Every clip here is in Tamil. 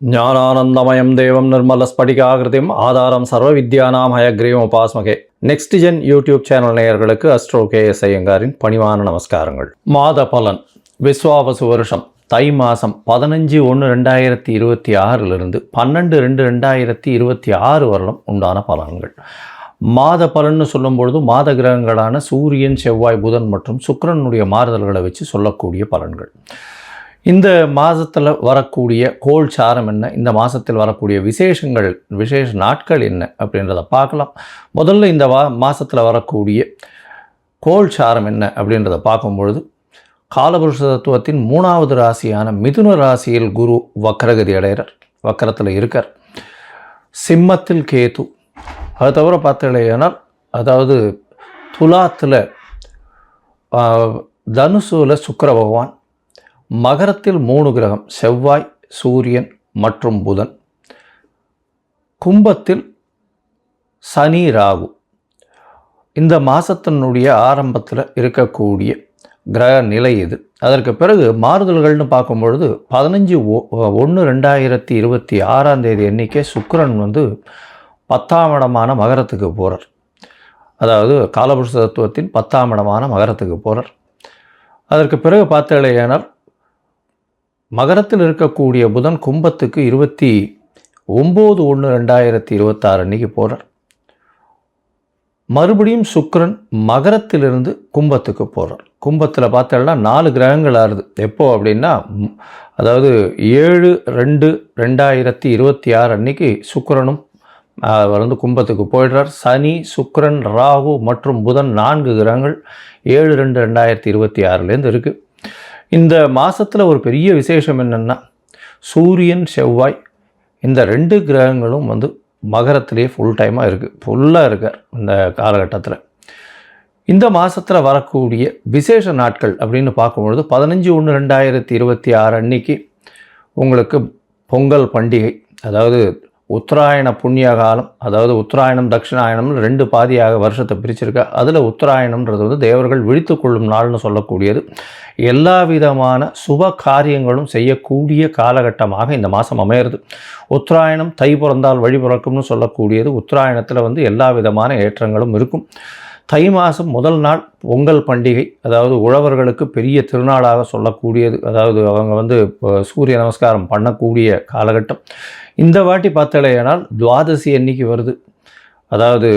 ஞானானந்தமயம் தேவம் நிர்மலஸ்படிகாகிருதிம் ஆதாரம் சர்வ வித்யானாம் ஹயக்ரீவம் உபாஸ்மகே. நெக்ஸ்ட் ஜென் யூடியூப் சேனல் நேயர்களுக்கு அஸ்ட்ரோ KS ஐயங்காரின் பணிவான நமஸ்காரங்கள். மாத பலன் விஸ்வாவசு வருஷம் தை மாதம் 15/1/2026 12/2/2026 வரலும் உண்டான பலன்கள். மாத பலன்னு சொல்லும் பொழுது மாத கிரகங்களான சூரியன், செவ்வாய், புதன் மற்றும் சுக்கிரனுடைய மாறுதல்களை வச்சு சொல்லக்கூடிய பலன்கள். இந்த மாதத்தில் வரக்கூடிய கோள் சாரம் என்ன, இந்த மாதத்தில் வரக்கூடிய விசேஷ நாட்கள் என்ன அப்படின்றத பார்க்கலாம். முதல்ல இந்த மாதத்தில் வரக்கூடிய கோள் சாரம் என்ன அப்படின்றத பார்க்கும்பொழுது, காலபுருஷ தத்துவத்தின் 3வது ராசியான மிதுன ராசியில் குரு வக்ரகதி அடைகிறார், வக்கரத்தில் இருக்கார். சிம்மத்தில் கேது, அது தவிர பார்த்தீங்கன்னா அதாவது துலாத்தில் தனுசுல சுக்கிர பகவான், மகரத்தில் 3 கிரகம் செவ்வாய், சூரியன் மற்றும் புதன், கும்பத்தில் சனி, ராகு. இந்த மாதத்தினுடைய ஆரம்பத்தில் இருக்கக்கூடிய கிரக நிலை இது. அதற்கு பிறகு மாறுதல்கள்னு பார்க்கும்பொழுது 15/1/2026 அன்றைக்கே சுக்கிரன் 10ஆம் இடமான மகரத்துக்கு போகிறார். அதாவது காலபுருஷ தத்துவத்தின் 10ஆம் இடமான மகரத்துக்கு போகிறார். அதற்கு பிறகு பார்த்தேனால் மகரத்தில் இருக்கக்கூடிய புதன் கும்பத்துக்கு 29/1/2026 அன்றைக்கி போகிறார். மறுபடியும் சுக்கிரன் மகரத்திலிருந்து கும்பத்துக்கு போகிறார். கும்பத்தில் பார்த்தோம்னா 4 கிரகங்கள் ஆறுது. எப்போ அப்படின்னா, அதாவது 7/2/2026 அன்றைக்கி சுக்கிரனும் கும்பத்துக்கு போயிடுறார். சனி, சுக்கிரன், ராகு மற்றும் புதன் 4 கிரகங்கள் 7/2/2026 இருக்குது. இந்த மாதத்தில் ஒரு பெரிய விசேஷம் என்னென்னா, சூரியன், செவ்வாய் இந்த 2 கிரகங்களும் மகரத்திலே ஃபுல்லாக இருக்கார் இந்த காலகட்டத்தில். இந்த மாதத்தில் வரக்கூடிய விசேஷ நாட்கள் அப்படின்னு பார்க்கும்பொழுது 15/1/2026 அன்னைக்கு உங்களுக்கு பொங்கல் பண்டிகை, அதாவது உத்தராயண புண்ணிய காலம், அதாவது உத்தராயணம் தட்சிணாயணம்னு 2 பாதியாக வருஷத்தை பிரிச்சிருக்கா. அதில் உத்தராயணம்ன்றது தேவர்கள் விழித்து கொள்ளும் நாள்னு சொல்லக்கூடியது. எல்லா விதமான சுப காரியங்களும் செய்யக்கூடிய காலகட்டமாக இந்த மாதம் அமையிறது. உத்தராயணம் தை பிறந்தால் வழி பிறக்கும்னு சொல்லக்கூடியது. உத்தராயணத்தில் எல்லா விதமான ஏற்றங்களும் இருக்கும். தை மாதம் முதல் நாள் பொங்கல் பண்டிகை, அதாவது உழவர்களுக்கு பெரிய திருநாளாக சொல்லக்கூடியது. அதாவது அவங்க சூரிய நமஸ்காரம் பண்ணக்கூடிய காலகட்டம். இந்த வாட்டி பார்த்தலையானால் துவாதசி அன்னைக்கு வருது. அதாவது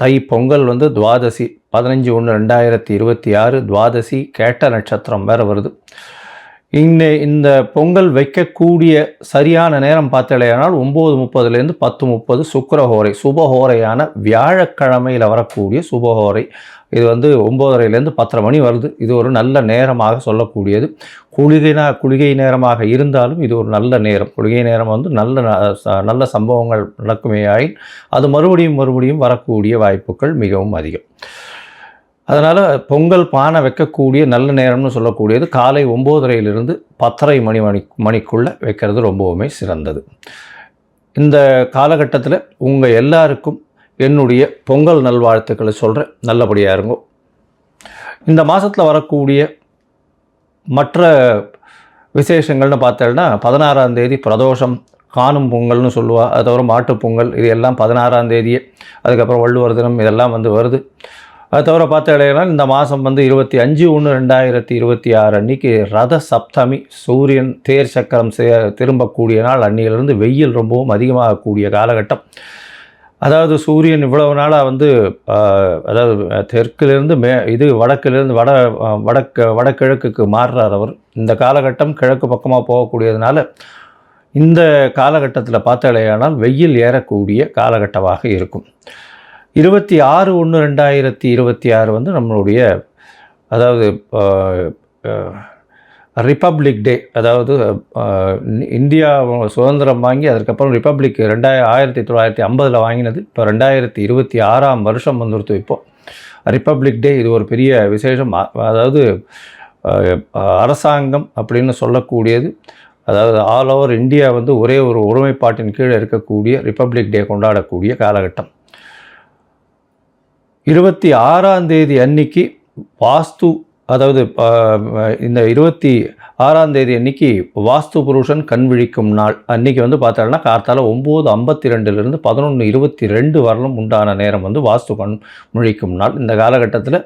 தை பொங்கல் துவாதசி 15/1/2026 துவாதசி கேட்ட நட்சத்திரம் வேறு வருது. இந்த பொங்கல் வைக்கக்கூடிய சரியான நேரம் பார்த்தலையானால் 9:30 10:30 சுக்கிரஹோரை, சுபஹோரையான வியாழக்கிழமையில் வரக்கூடிய சுபஹோரை. இது 9:30 10:30 மணி வருது. இது ஒரு நல்ல நேரமாக சொல்லக்கூடியது. குளிகை நேரமாக இருந்தாலும் இது ஒரு நல்ல நேரம். குளிகை நேரம் நல்ல சம்பவங்கள் நடக்குமே ஆயின் அது மறுபடியும் வரக்கூடிய வாய்ப்புகள் மிகவும் அதிகம். அதனால் பொங்கல் பானை வைக்கக்கூடிய நல்ல நேரம்னு சொல்லக்கூடியது காலை 9:30 10:30 மணிக்குள்ளே வைக்கிறது ரொம்பவுமே சிறந்தது. இந்த காலகட்டத்தில் உங்கள் எல்லாருக்கும் என்னுடைய பொங்கல் நல்வாழ்த்துக்களை சொல்கிறேன். நல்லபடியாக இருங்கோ. இந்த மாதத்தில் வரக்கூடிய மற்ற விசேஷங்கள்னு பார்த்தோம்னா 16ஆம் தேதி பிரதோஷம், காணும் பொங்கல்னு சொல்லுவா. அது தவிர மாட்டுப்பொங்கல், இது எல்லாம் 16ஆம் தேதியே. அதுக்கப்புறம் வள்ளுவர் தினம், இதெல்லாம் வருது. அது தவிர பார்த்தீங்கன்னா இந்த மாதம் 25/1/2026 அன்றைக்கி ரத சப்தமி, சூரியன் தேர் சக்கரம் திரும்பக்கூடிய நாள். அன்னியிலிருந்து வெயில் ரொம்பவும் அதிகமாகக்கூடிய காலகட்டம். அதாவது சூரியன் இவ்வளவு நாளாக அதாவது தெற்கிலிருந்து வடக்கிலிருந்து வடகிழக்குக்கு மாறுறார் அவர். இந்த காலகட்டம் கிழக்கு பக்கமாக போகக்கூடியதுனால இந்த காலகட்டத்தில் பார்த்தாலேயானால் வெயில் ஏறக்கூடிய காலகட்டமாக இருக்கும். 26/1/2026 நம்மளுடைய அதாவது ரிப்பப்ளிக் டே. அதாவது இந்தியா சுதந்திரம் வாங்கி அதுக்கப்புறம் ரிப்பப்ளிக் 1950 வாங்கினது. இப்போ 2026ஆம் வருஷம் வந்துடுத்து. இப்போது ரிப்பப்ளிக் டே, இது ஒரு பெரிய விசேஷம். அதாவது அரசாங்கம் அப்படின்னு சொல்லக்கூடியது, அதாவது ஆல் ஓவர் இந்தியா ஒரே ஒரு ஒருமைப்பாட்டின் கீழே இருக்கக்கூடிய ரிப்பப்ளிக் டே கொண்டாடக்கூடிய காலகட்டம். 26ஆம் தேதி அன்னைக்கு வாஸ்து அதாவது இந்த 26ஆம் தேதி அன்னைக்கு வாஸ்து புருஷன் கண் விழிக்கும் நாள் அன்னைக்கு வந்து பார்த்தாங்கன்னா கார்த்தால 9:52 11:22 வரலும் உண்டான நேரம் வந்து வாஸ்து கண் முழிக்கும் நாள். இந்த காலகட்டத்தில்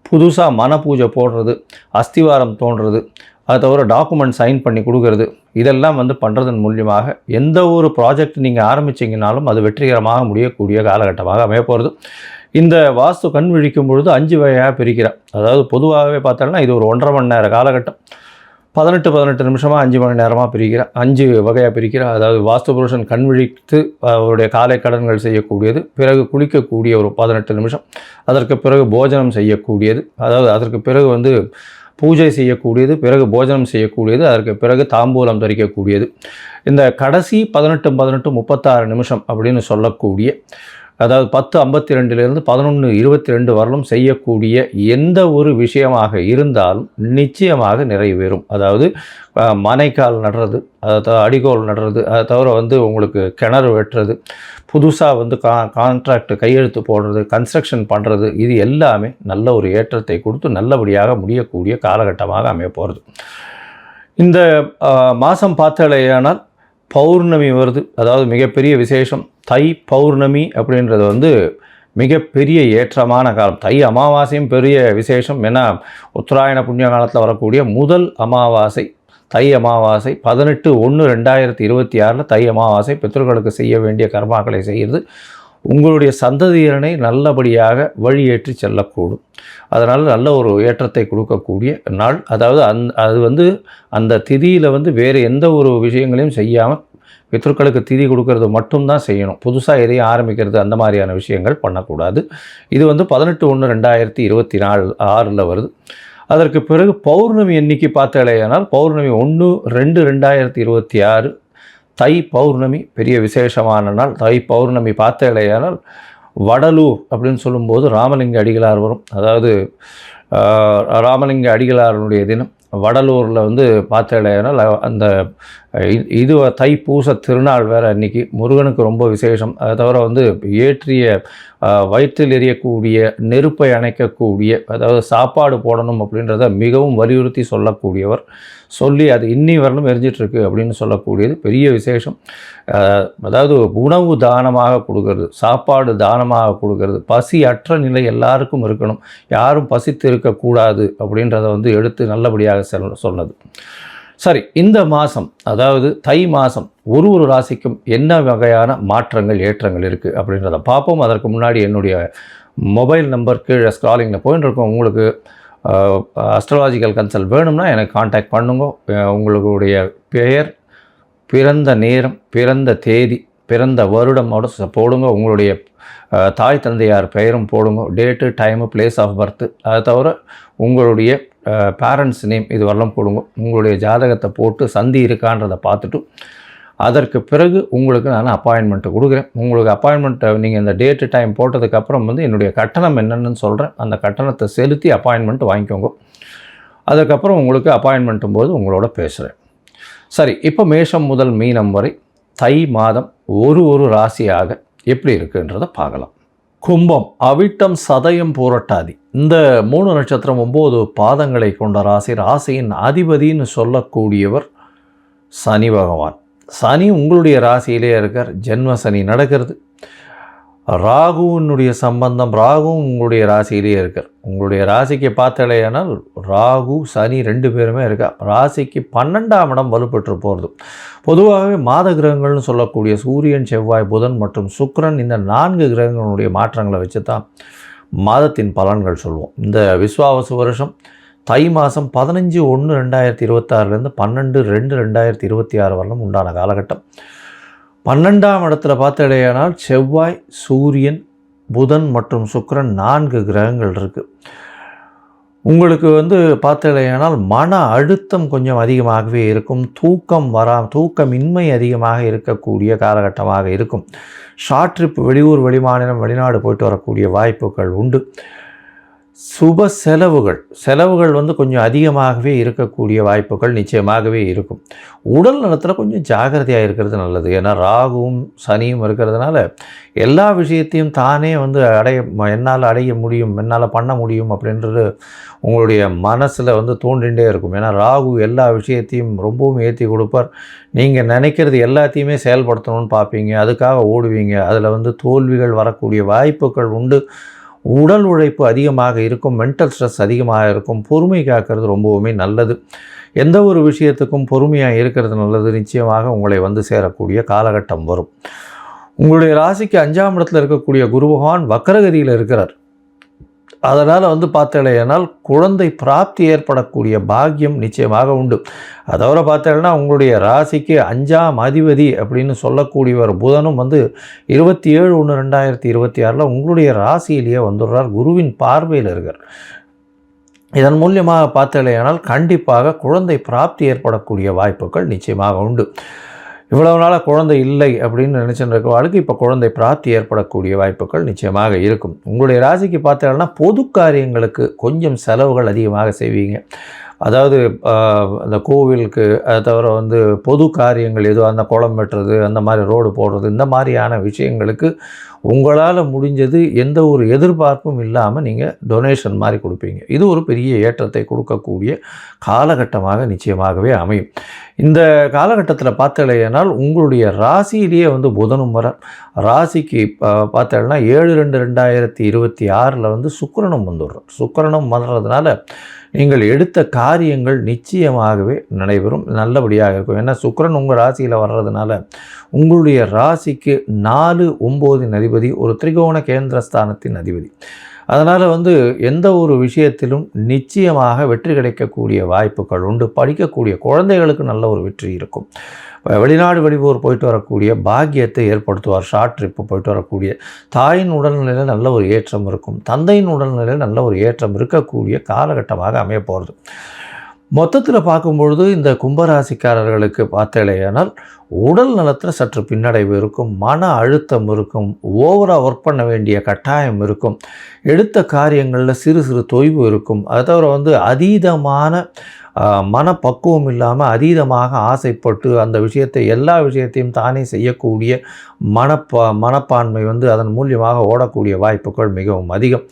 புதுசாக மன பூஜை போடுறது, அஸ்திவாரம் தோன்றது, அதை தவிர டாக்குமெண்ட் சைன் பண்ணி கொடுக்கறது, இதெல்லாம் வந்து பண்ணுறதன் மூலியமாக எந்த ஒரு ப்ராஜெக்ட் நீங்கள் ஆரம்பிச்சிங்கனாலும் அது வெற்றிகரமாக முடியக்கூடிய காலகட்டமாக அமைய போகிறது. இந்த வாஸ்து கண் விழிக்கும் பொழுது 5 வகையாக பிரிக்கிறார். அதாவது பொதுவாகவே பார்த்தோம்னா இது ஒரு 1.5 மணி நேர காலகட்டம். 18 நிமிஷமாக 5 மணி நேரமாக பிரிக்கிறார். 5 வகையாக பிரிக்கிறார். அதாவது வாஸ்து புருஷன் கண் விழித்து அவருடைய காலை கடன்கள் செய்யக்கூடியது, பிறகு குளிக்கக்கூடிய ஒரு 18 நிமிஷம், அதற்கு பிறகு போஜனம் செய்யக்கூடியது, அதாவது அதற்கு பிறகு வந்து பூஜை செய்யக்கூடியது, பிறகு போஜனம் செய்யக்கூடியது, அதற்கு பிறகு தாம்பூலம் தரிக்கக்கூடியது. இந்த கடைசி 18 36 நிமிஷம் அப்படின்னு சொல்லக்கூடிய, அதாவது 10:52 11:22 வரலும் செய்யக்கூடிய எந்த ஒரு விஷயமாக இருந்தாலும் நிச்சயமாக நிறைவேறும். அதாவது மனைக்கால் நடுறது, அதை அடிகோல் நடுறது, அதை தவிர வந்து உங்களுக்கு கிணறு வெட்டுறது, புதுசாக வந்து கான்ட்ராக்ட் கையெழுத்து போடுறது, கன்ஸ்ட்ரக்ஷன் பண்ணுறது, இது எல்லாமே நல்ல ஒரு ஏற்றத்தை கொடுத்து நல்லபடியாக முடியக்கூடிய காலகட்டமாக அமைய போகிறது. இந்த மாதம் பார்த்தாலேயானால் பௌர்ணமி வருது. அதாவது மிகப்பெரிய விசேஷம். தை பௌர்ணமி அப்படின்றது வந்து மிகப்பெரிய ஏற்றமான காலம். தை அமாவாசையும் பெரிய விசேஷம். ஏன்னா உத்தராயண புண்ணிய காலத்தில் வரக்கூடிய முதல் அமாவாசை தை அமாவாசை. 18/1/2026 தை அமாவாசை. பித்ருக்களுக்கு செய்ய வேண்டிய கர்மாக்களை செய்கிறது உங்களுடைய சந்ததியினரை நல்லபடியாக வழியேற்றி செல்லக்கூடும். அதனால் நல்ல ஒரு ஏற்றத்தை கொடுக்கக்கூடிய நாள். அதாவது அது வந்து அந்த திதியில் வந்து வேறு எந்த ஒரு விஷயங்களையும் செய்யாமல் பித்ருக்களுக்கு திதி கொடுக்கறது மட்டும்தான் செய்யணும். புதுசாக எதையும் ஆரம்பிக்கிறது அந்த மாதிரியான விஷயங்கள் பண்ணக்கூடாது. இது வந்து 18/1/2026 வருது. அதற்கு பிறகு பௌர்ணமி எண்ணிக்கை பார்த்தாலேயானால் பௌர்ணமி 1/2/2026 தை பௌர்ணமி பெரிய விசேஷமான நாள். தை பௌர்ணமி பார்த்தாலேயானால் வடலூர் அப்படின்னு சொல்லும்போது ராமலிங்க அடிகளார் வரும். அதாவது ராமலிங்க அடிகளாருடைய தினம். வடலூரில் வந்து பார்த்தாலேயானால் அந்த இது தைப்பூச திருநாள் வேறு அன்றைக்கி. முருகனுக்கு ரொம்ப விசேஷம். அதை தவிர வந்து ஏற்றிய வயிற்றில் எரியக்கூடிய நெருப்பை அணைக்கக்கூடிய, அதாவது சாப்பாடு போடணும் அப்படின்றத மிகவும் வலியுறுத்தி சொல்லக்கூடியவர். சொல்லி அது இன்னி வரலும் எரிஞ்சிட்ருக்கு அப்படின்னு சொல்லக்கூடியது பெரிய விசேஷம். அதாவது உணவு தானமாக கொடுக்கறது, சாப்பாடு தானமாக கொடுக்கறது, பசி அற்ற நிலை எல்லாருக்கும் இருக்கணும், யாரும் பசித்து இருக்கக்கூடாது அப்படின்றத வந்து எடுத்து நல்லபடியாக சொன்னது. சரி, இந்த மாதம் அதாவது தை மாதம் ஒரு ராசிக்கும் என்ன வகையான மாற்றங்கள் ஏற்றங்கள் இருக்குது அப்படின்றத பார்ப்போம். அதற்கு முன்னாடி என்னுடைய மொபைல் நம்பர் கீழே ஸ்க்ராலிங்கில் போயின்னு இருக்கோம். உங்களுக்கு அஸ்ட்ராலாஜிக்கல் கன்சல்ட் வேணும்னா எனக்கு காண்டாக்ட் பண்ணுங்க. உங்களுடைய பெயர், பிறந்த நேரம், பிறந்த தேதி, பிறந்த வருடமோட போடுங்க. உங்களுடைய தாய் தந்தையார் பெயரும் போடுங்க. Date, time, place of birth, அதை தவிர உங்களுடைய பேரண்ட்ஸ் நேம் இது வரலாம் போடுங்க. உங்களுடைய ஜாதகத்தை போட்டு சந்தி இருக்கான்றதை பார்த்துட்டு அதற்கு பிறகு உங்களுக்கு நான் அப்பாயின்மெண்ட்டு கொடுக்குறேன். உங்களுக்கு அப்பாயின்மெண்ட்டை நீங்கள் இந்த டேட்டு டைம் போட்டதுக்கப்புறம் வந்து என்னுடைய கட்டணம் என்னென்னு சொல்கிறேன். அந்த கட்டணத்தை செலுத்தி அப்பாயின்மெண்ட் வாங்கிக்கோங்க. அதுக்கப்புறம் உங்களுக்கு அப்பாயின்மெண்ட்டும் போது உங்களோட பேசுகிறேன். சரி, இப்போ மேஷம் முதல் மீனம் வரை தை மாதம் ஒரு ராசியாக எப்படி இருக்குன்றதை பார்க்கலாம். கும்பம், அவிட்டம், சதயம், பூரட்டாதி, இந்த 3 நட்சத்திரம் 9 பாதங்களை கொண்ட ராசி. ராசியின் அதிபதின்னு சொல்லக்கூடியவர் சனி பகவான். சனி உங்களுடைய ராசியிலே இருக்கார். ஜென்ம சனி நடக்கிறது. ராகுவினுடைய சம்பந்தம், ராகுவும் உங்களுடைய ராசியிலேயே இருக்கார். உங்களுடைய ராசிக்கு பார்த்தாலேயானால் ராகு சனி 2 பேருமே இருக்கா. ராசிக்கு 12ஆம் இடம் வலுப்பெற்று போகிறது. பொதுவாகவே மாத கிரகங்கள்னு சொல்லக்கூடிய சூரியன், செவ்வாய், புதன் மற்றும் சுக்கிரன், இந்த 4 கிரகங்களுடைய மாற்றங்களை வச்சு தான் மாதத்தின் பலன்கள் சொல்லுவோம். இந்த விஸ்வாவசு வருஷம் தை மாதம் 15/1/2026 12/2/2026 வரலும் உண்டான காலகட்டம். 12ஆம் இடத்துல பார்த்தாலேயானால் செவ்வாய், சூரியன், புதன் மற்றும் சுக்கிரன் 4 கிரகங்கள் இருக்குது. உங்களுக்கு வந்து பார்த்தாலேயானால் மன அழுத்தம் கொஞ்சம் அதிகமாகவே இருக்கும். தூக்கமின்மை அதிகமாக இருக்கக்கூடிய காலகட்டமாக இருக்கும். ஷார்ட் ட்ரிப், வெளியூர், வெளிமாநிலம், வெளிநாடு போயிட்டு வரக்கூடிய வாய்ப்புகள் உண்டு. சுப செலவுகள் வந்து கொஞ்சம் அதிகமாகவே இருக்கக்கூடிய வாய்ப்புகள் நிச்சயமாகவே இருக்கும். உடல் நலத்தில் கொஞ்சம் ஜாக்கிரதையாக இருக்கிறது நல்லது. ஏன்னா ராகுவும் சனியும் இருக்கிறதுனால எல்லா விஷயத்தையும் தானே வந்து என்னால் அடைய முடியும், என்னால் பண்ண முடியும் அப்படின்றது உங்களுடைய மனசில் வந்து தோன்றிகிட்டே இருக்கும். ஏன்னா ராகு எல்லா விஷயத்தையும் ரொம்பவும் ஏற்றி கொடுப்பார். நீங்கள் நினைக்கிறது எல்லாத்தையுமே செயல்படுத்தணும்னு பார்ப்பீங்க, அதுக்காக ஓடுவீங்க. அதில் வந்து தோல்விகள் வரக்கூடிய வாய்ப்புகள் உண்டு. உடல் உழைப்பு அதிகமாக இருக்கும், மென்டல் ஸ்ட்ரெஸ் அதிகமாக இருக்கும். பொறுமை காக்கிறது ரொம்பவுமே நல்லது. எந்த ஒரு விஷயத்துக்கும் பொறுமையாக இருக்கிறது நல்லது. நிச்சயமாக உங்களை வந்து சேரக்கூடிய காலகட்டம் வரும். உங்களுடைய ராசிக்கு 5ஆம் இடத்துல இருக்கக்கூடிய குரு பகவான் வக்ரகதியில் இருக்கிறார். அதனால் வந்து பார்த்தேனால் குழந்தை பிராப்தி ஏற்படக்கூடிய பாக்கியம் நிச்சயமாக உண்டு. அதோட பார்த்தேன்னா உங்களுடைய ராசிக்கு 5ஆம் அதிபதி அப்படின்னு சொல்லக்கூடியவர் புதனும் வந்து 27/1/2026 உங்களுடைய ராசியிலேயே வந்துடுறார். குருவின் பார்வையில் இருக்கார். இதன் மூலியமாக பார்த்தேனால் கண்டிப்பாக குழந்தை பிராப்தி ஏற்படக்கூடிய வாய்ப்புகள் நிச்சயமாக உண்டு. இவ்வளவு நாளாக குழந்தை இல்லை அப்படின்னு நினச்சிட்டு இருக்கவாளுக்கு இப்போ குழந்தை பிராப்தி ஏற்படக்கூடிய வாய்ப்புகள் நிச்சயமாக இருக்கும். உங்களுடைய ராசிக்கு பார்த்தீங்கன்னா பொது காரியங்களுக்கு கொஞ்சம் செலவுகள் அதிகமாக செய்வீங்க. அதாவது அந்த கோவிலுக்கு, அதை தவிர வந்து பொது காரியங்கள் எதுவும் அந்த குளம் வெட்டுறது, அந்த மாதிரி ரோடு போடுறது, இந்த மாதிரியான விஷயங்களுக்கு உங்களால் முடிஞ்சது எந்த ஒரு எதிர்பார்ப்பும் இல்லாமல் நீங்கள் டொனேஷன் மாதிரி கொடுப்பீங்க. இது ஒரு பெரிய ஏற்றத்தை கொடுக்கக்கூடிய காலகட்டமாக நிச்சயமாகவே அமையும். இந்த காலகட்டத்தில் பார்த்தலையானால் உங்களுடைய ராசியிலேயே வந்து புதனும் வர ராசிக்கு பார்த்தேன்னா 7/2/2026 வந்து சுக்கிரனும் வந்துடுறோம். சுக்கிரனும் வர்றதுனால நீங்கள் எடுத்த காரியங்கள் நிச்சயமாகவே நடைபெறும், நல்லபடியாக இருக்கும். ஏன்னா சுக்கிரன் உங்கள் ராசியில் வர்றதுனால உங்களுடைய ராசிக்கு 4, 9 அதிபதி, ஒரு திரிகோண கேந்திரஸ்தானத்தின் அதிபதி. அதனால் வந்து எந்த ஒரு விஷயத்திலும் நிச்சயமாக வெற்றி கிடைக்கக்கூடிய வாய்ப்புகள் உண்டு. படிக்கக்கூடிய குழந்தைகளுக்கு நல்ல ஒரு வெற்றி இருக்கும். வெளிநாடு வெளியூர் போயிட்டு வரக்கூடிய பாக்கியத்தை ஏற்படுத்துவார். ஷார்ட் ட்ரிப்பு போயிட்டு வரக்கூடிய தாயின் உடல்நிலையில் நல்ல ஒரு ஏற்றம் இருக்கும். தந்தையின் உடல்நிலையில் நல்ல ஒரு ஏற்றம் இருக்கக்கூடிய காலகட்டமாக அமைய போகிறது. மொத்தத்தில் பார்க்கும்பொழுது இந்த கும்பராசிக்காரர்களுக்கு பார்த்தேனால் உடல் நலத்தில் சற்று பின்னடைவு இருக்கும், மன அழுத்தம் இருக்கும், ஓவராக ஒர்க் பண்ண வேண்டிய கட்டாயம் இருக்கும், எடுத்த காரியங்களில் சிறு சிறு தொய்வு இருக்கும். அதை தவிர வந்து அதீதமான மனப்பக்குவம் இல்லாமல் அதீதமாக ஆசைப்பட்டு அந்த விஷயத்தை எல்லா விஷயத்தையும் தானே செய்யக்கூடிய மனப்பான்மை வந்து அதன் மூலியமாக ஓடக்கூடிய வாய்ப்புகள் மிகவும் அதிகம்.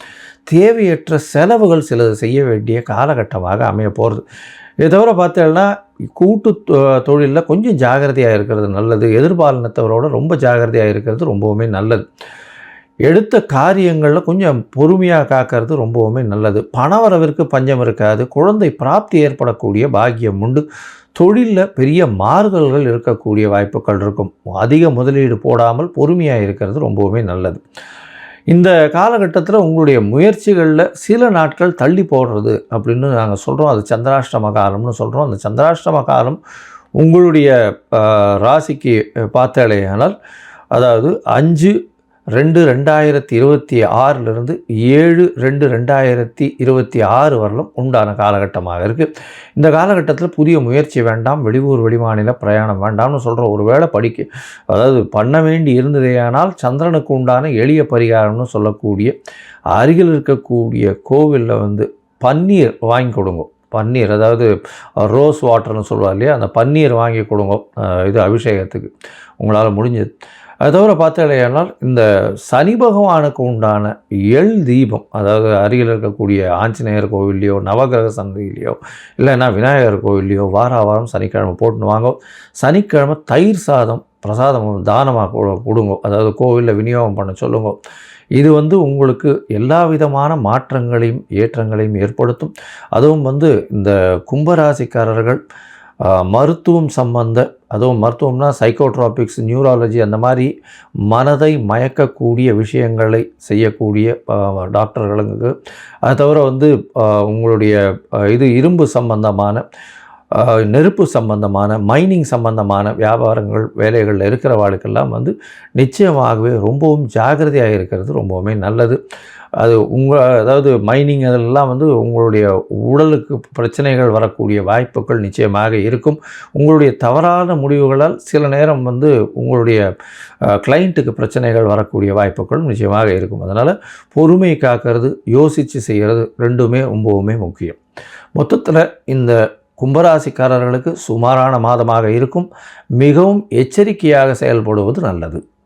தேவையற்ற செலவுகள் சிலது செய்ய வேண்டிய காலகட்டமாக அமைய போகிறது. இதை தவிர பார்த்தேன்னா கூட்டு தொழிலில் கொஞ்சம் ஜாகிரதையாக இருக்கிறது நல்லது. எதிர்பாலினத்தவரோட ரொம்ப ஜாகிரதையாக இருக்கிறது ரொம்பவுமே நல்லது. எடுத்த காரியங்களில் கொஞ்சம் பொறுமையாக காக்கிறது ரொம்பவுமே நல்லது. பணவரவிற்கு பஞ்சம் இருக்காது. குழந்தை பிராப்தி ஏற்படக்கூடிய பாக்கியம் உண்டு. தொழிலில் பெரிய மாறுதல்கள் இருக்கக்கூடிய வாய்ப்புகள் இருக்கும். அதிக முதலீடு போடாமல் பொறுமையாக இருக்கிறது ரொம்பவுமே நல்லது. இந்த காலகட்டத்தில் உங்களுடைய முயற்சிகளில் சில நாட்கள் தள்ளி போடுறது அப்படின்னு நாங்கள் சொல்கிறோம். அது சந்திராஷ்டம காலம்னு சொல்கிறோம். அந்த சந்திராஷ்டம காலம் உங்களுடைய ராசிக்கு பார்த்தாலேயானால் அதாவது 5/2/2026 7/2/2026 வரலும் உண்டான காலகட்டமாக இருக்குது. இந்த காலகட்டத்தில் புதிய முயற்சி வேண்டாம், வெளியூர் வெளிமாநில பிரயாணம் வேண்டாம்னு சொல்கிற ஒரு வேளை அதாவது பண்ண வேண்டி இருந்ததேயானால் சந்திரனுக்கு உண்டான எளிய பரிகாரம்னு சொல்லக்கூடிய அருகில் இருக்கக்கூடிய கோவிலில் வந்து பன்னீர் வாங்கி கொடுங்க. பன்னீர், அதாவது ரோஸ் வாட்டர்னு சொல்லுவார் இல்லையா, அந்த பன்னீர் வாங்கி கொடுங்க இது அபிஷேகத்துக்கு உங்களால் முடிஞ்சது. அது தவிர பார்த்தாலேயானால் இந்த சனி பகவானுக்கு உண்டான எள் தீபம், அதாவது அருகில் இருக்கக்கூடிய ஆஞ்சநேயர் கோவில்லையோ நவகிரக சன்னதியிலையோ இல்லைன்னா விநாயகர் கோவில்லையோ வாரம் சனிக்கிழமை போட்டுன்னு வாங்க. சனிக்கிழமை தயிர் சாதம் பிரசாதம் தானமாக கொடுங்க, அதாவது கோவிலில் விநியோகம் பண்ண சொல்லுங்க. இது வந்து உங்களுக்கு எல்லா விதமான மாற்றங்களையும் ஏற்றங்களையும் ஏற்படுத்தும். அதுவும் வந்து இந்த கும்பராசிக்காரர்கள் மருத்துவம் அதுவும் மருத்துவம்னா சைக்கோட்ராபிக்ஸ், நியூராலஜி, அந்த மாதிரி மனதை மயக்கக்கூடிய விஷயங்களை செய்யக்கூடிய டாக்டர்களுக்கு, அதை தவிர வந்து உங்களுடைய இரும்பு சம்பந்தமான நெருப்பு சம்பந்தமான மைனிங் சம்பந்தமான வியாபாரங்கள் வேலைகளில் இருக்கிறவாளுக்கெல்லாம் நிச்சயமாகவே ரொம்பவும் ஜாக்கிரதையாக இருக்கிறது ரொம்பவுமே நல்லது. அது அதாவது மைனிங் அதெல்லாம் உங்களுடைய உடலுக்கு பிரச்சனைகள் வரக்கூடிய வாய்ப்புகள் நிச்சயமாக இருக்கும். உங்களுடைய தவறான முடிவுகளால் சில நேரம் உங்களுடைய கிளைண்ட்டுக்கு பிரச்சனைகள் வரக்கூடிய வாய்ப்புகள் நிச்சயமாக இருக்கும். அதனால் பொறுமை காக்கிறது, யோசித்து செய்கிறது ரெண்டுமே ரொம்பவுமே முக்கியம். மொத்தத்தில் இந்த கும்பராசிக்காரர்களுக்கு சுமாரான மாதமாக இருக்கும். மிகவும் எச்சரிக்கையாக செயல்படுவது நல்லது.